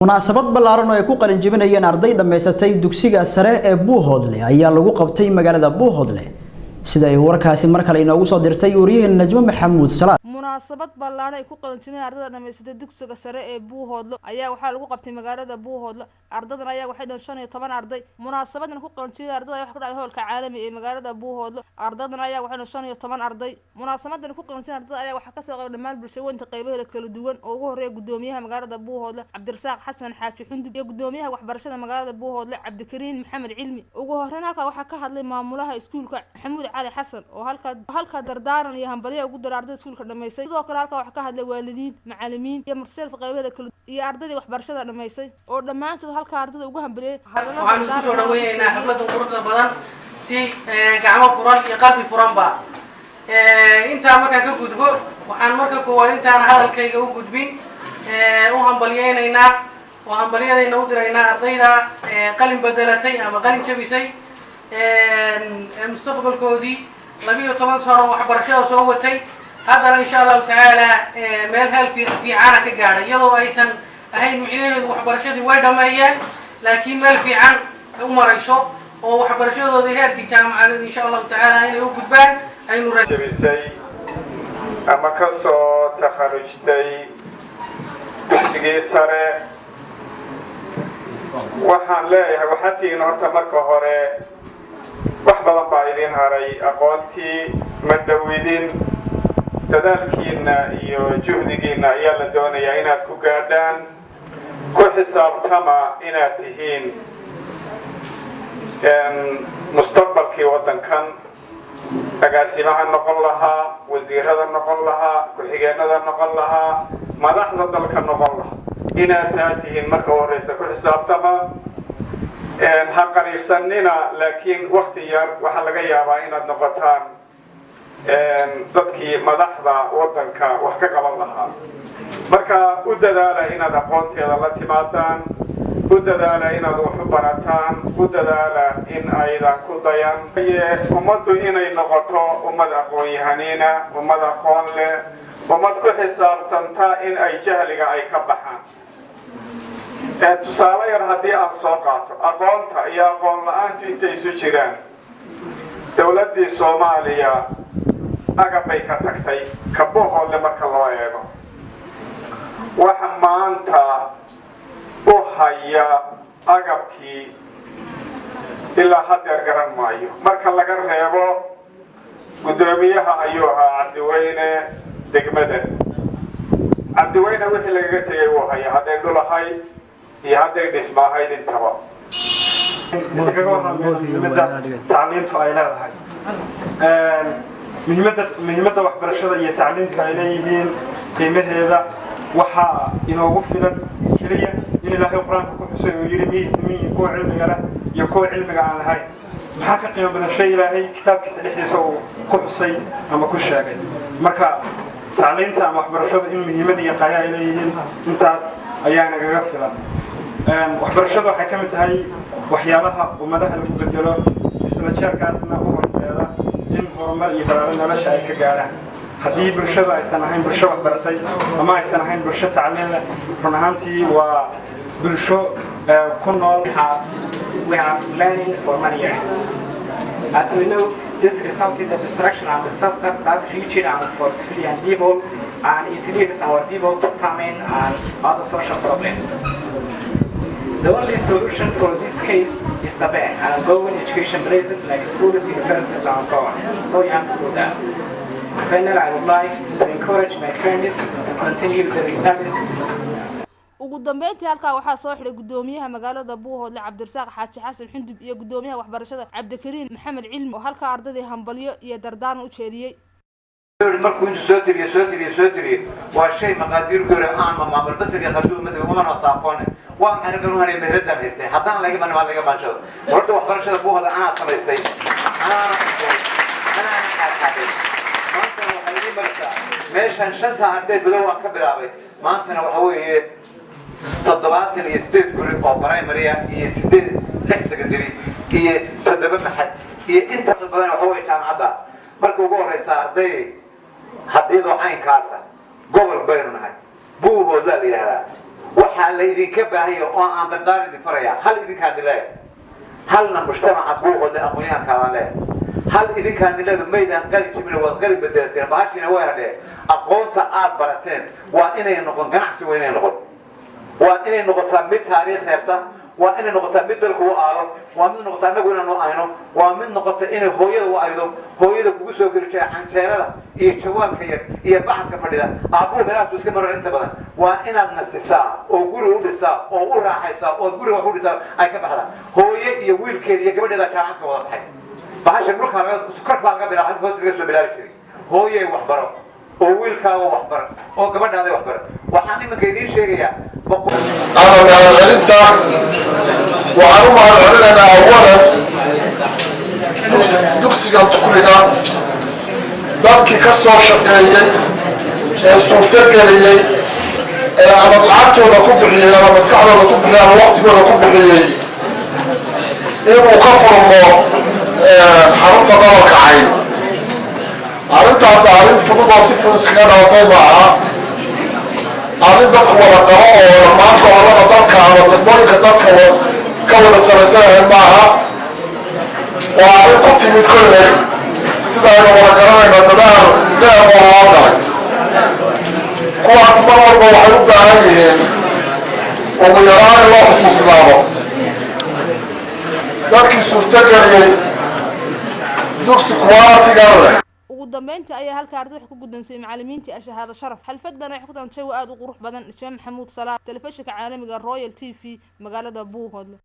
munaasabad ballaaran oo ay ku qalin jebinayeen arday dhameysatay dugsiga sare ee Buuhoodle ayaa lagu qabtay magaalada Buuhoodle sida ay warkaasi mar kale inoogu soo dirtay wariyaha Najmo Maxamuud Salaad. munaasabad ballaaran ay ku qalin jebinayeen ardayda dhameysatay dugsiga sare ee Buuhoodle ayaa waxaa lagu qabtay magaalada Buuhoodle. ardaydan ayaa waxay dhan 15 arday munaasabadan ku qalin jebinayeen ardayda wax ka dhacay hoolka caalami ee magaalada Buuhoodle. ardaydan ayaa waxay dhan 15 arday munaasabadan ku qalin jebinayeen ardayda ayaa waxa ka soo qayb dhammaan bulshooyinka qaybaheeda kala duwan oo ugu horeeya gudoomiyaha magaalada Buuhoodle Cabdirasaaq Xasan Xaaji Xundub iyo gudoomiyaha waxbarashada magaalada Buuhoodle Cabdikariin Maxamed Cilmi. ugu horeyn halka waxa ka hadlay maamulaha iskuulka Maxamuud Cali Xasan oo halka dardaaran iyo hambaliyo ugu diray ardayda iskuulka dhameysay. sidoo kale halka waxa ka hadlay waalidiin macallimiin iyo martiyeer qaybaheeda kala iyo ardayda waxbarashada dhameysay oo dhamaantood halka ardayda ugu hambaliyay waxaan ku soo dhaweeynaa xafladda quruxda badan si gacmo furan iyo qalbi furan ba inta marka ka gudbo waxaan marka koowaad intaan hadalkayga u gudbin u hambaliyaynaynaa oo hambaliyadayna u diraynaa ardayda qalin bedelatay ama qalin jabisay mustaqbalkoodii 12 sano waxbarashada soo watay haddana insha Allah taala meel hal fiican ka gaadhay iyadoo aysan ahayn micnaheedu waxbarashadii way dhameeyeen laakiin meel fiican u marayso oo waxbarashadooda heerkii jaamacadda insha Allah taala inay u gudbaan aynu rajabisay ama ka soo takharujtay dugsigii sare waxaan leeyahay waxatiin horta marka hore wax badan baa idin haray aqoontii madawidin dadaalkiina iyo juhdigiina ayaa la doonayaa inaad ku gaadhaan ku xisaabtama inaad tihiin mustaqbalkii waddankan agaasimaha noqon lahaa wasiirada noqon lahaa ku-xigeenada noqon lahaa madaxda dalka noqon lahaa inaad taa tihiin marka horeysa ku xisaabtama ha qariibsanina laakiin waqti yar waxaa laga yaabaa inaad noqotaan dadkii madaxda waddanka wax ka qaban lahaa marka u dadaala inaad aqoonteeda la timaadaan u dadaala inaad wax u barataan u dadaala in aydan ku dayan ummaddu inay noqoto ummad aqoon-yahaniina ummad aqoon leh ummad ku xisaabtanta in ay jahliga ay ka baxaan tusaale yar haddii aan soo qaato aqoonta iyo aqoon la-aantu intay isu jiraan dowladdii Soomaaliya agab bay ka tagtay ka Buuhoodle marka loo eego waxa maanta u haya agabkii ilaa haddeer garan maayo marka laga reebo gudoomiyaha ayuu ahaa Cabdiweyne degmada Cabdiweyne wixii lagaga tegay uu haya hadday dhul ahayd iyo hadday dhismo ahayd intaba tacliintu ay leedahay muhiimadda waxbarashada iyo tacliintu ay leeyihiin qiimaheeda waxaa inoogu filan keliya in ilaahay quraanka ku xusay oo yiri miismiin kuwa cilmiga leh iyo kuwa cilmiga aan lahayn maxaa ka qiimo badan shay ilaahay kitaabkiisa dhexdiisa uu ku xusay ama ku sheegay marka tacliinta ama waxbarashada in muhiimad iyo qaayo ay leeyihiin intaas ayaa nagaga filan waxbarashada waxay ka mid tahay waxyaabaha ummadaha lagu bedelo isla jeerkaasna u horseeda in horumar iyo baraaro nolosha ay ka gaaraan haddii bulshada aysan ahayn bulsho waxbaratay ama aysan ahayn bulsho tacliin leh run ahaantii waa bulsho ku nool. We have learning for many years. As we know, this resulted in the destruction and disaster that created for civilian people, and it leaves our people to famine and other social problems. The only solution for this case is the ban and ongoing education places like schools, universities, and so on. So you have to do that. Finally, I would like to encourage my friends to continue their studies. ugu dambeyntii halka waxa soo xiray gudoomiyaha magaalada Buuhoodle Cabdirasaaq Xaaji Xasan Xundub iyo gudoomiyaha waxbarashada Cabdikariin Maxamed Cilmi oo halka ardayda hambaliyo iyo dardaan u jeediyay markuu soo tiriyo waa shay maqaadiir gore aan maamul badriga qarsoon mid uma nasaafone waa maxay garan inay meeradan haystay haddaan laga banaa laga baashado horta waxbarashada Buuhoodle aan samaystay ana xaqaday maanta waxay markaa meeshan shanta arday bilow aan ka bilaabay maantana waxa weeye toddobaatan iyo 8 guri oo primary iyo 6 secondary iyo 7 maxad iyo inta badan waxa weeye jaamacadda marka ugu horeysa arday haddii loo caynkaasa gobol bayru nahay Buuhoodle la yiraahdaa waxaa la idinka baahanya oo aan dardaan idin faraya hal idinkaan dileeya halna mujtamaca buuqooda aqoonyahankaabaan leeya hal idinkaan dileedu maydaan qali jibina waad qali bedelateen bahashiina way hadhee aqoonta aad barateen waa inay noqon ganacsi waa inay noqon waa inay noqotaa mid taariikh reebta waa inay noqotaa mid dalku u aado waa mid noqotaa annagu inaan u ayno waa mid noqota inay hooyada u aydo hooyada kugu soo geli jira canjeerada iyo jawaabka yar iyo baxadka fadhida aabbuhu meelahaas iska marar inta badan waa inaad nasisaa oo guri u dhisaa oo u raaxaysaa oo guriga wax u dhisaa ay ka baxdaan hooye iyo wiilkeeda iyo gabadheeda jaacadka wada baxay bahasha dhulka korkaa laga bilaabo halka hoos laga soo bilaabi jiray hooyey waxbaro oo wiilkaaga waxbaro oo gabadhaada waxbaro waxaan iminka idiin sheegayaa أنا معلنت وأنا معلن أنا أولا دكسي قلت كل ده ضدك كسر شقية السلطة قلية أنا طلعت ولا كبري أنا مسكح ولا كبري أنا وقت ولا كبري إيه مكفر الله حرمت ضلك عين عرفت عارف فضل وصف سكان وطيبة arrin dadku wada qabo oo dhammaan gobolada dalka ama degmooyinka dalka ka wada samaysanaya maaha waa arrin ku timid kolley sida aynu wada garanayno dadaal deer oo loo galay kuwaas mar walba waxay u baahan yihiin ugu yaraan in loo xusuusnaado dadkii suurtageliyey dugsi quality-gan leh ugu dambeyntii ayaa halka ardayda ku guddoonsiyay macallimiintii shahaado sharaf xalfadan waxay ku tahay jawi aad u qurux badan Sheekh Maxamuud Salaad telefishinka caalamiga Royal TV magaalada Buuhoodle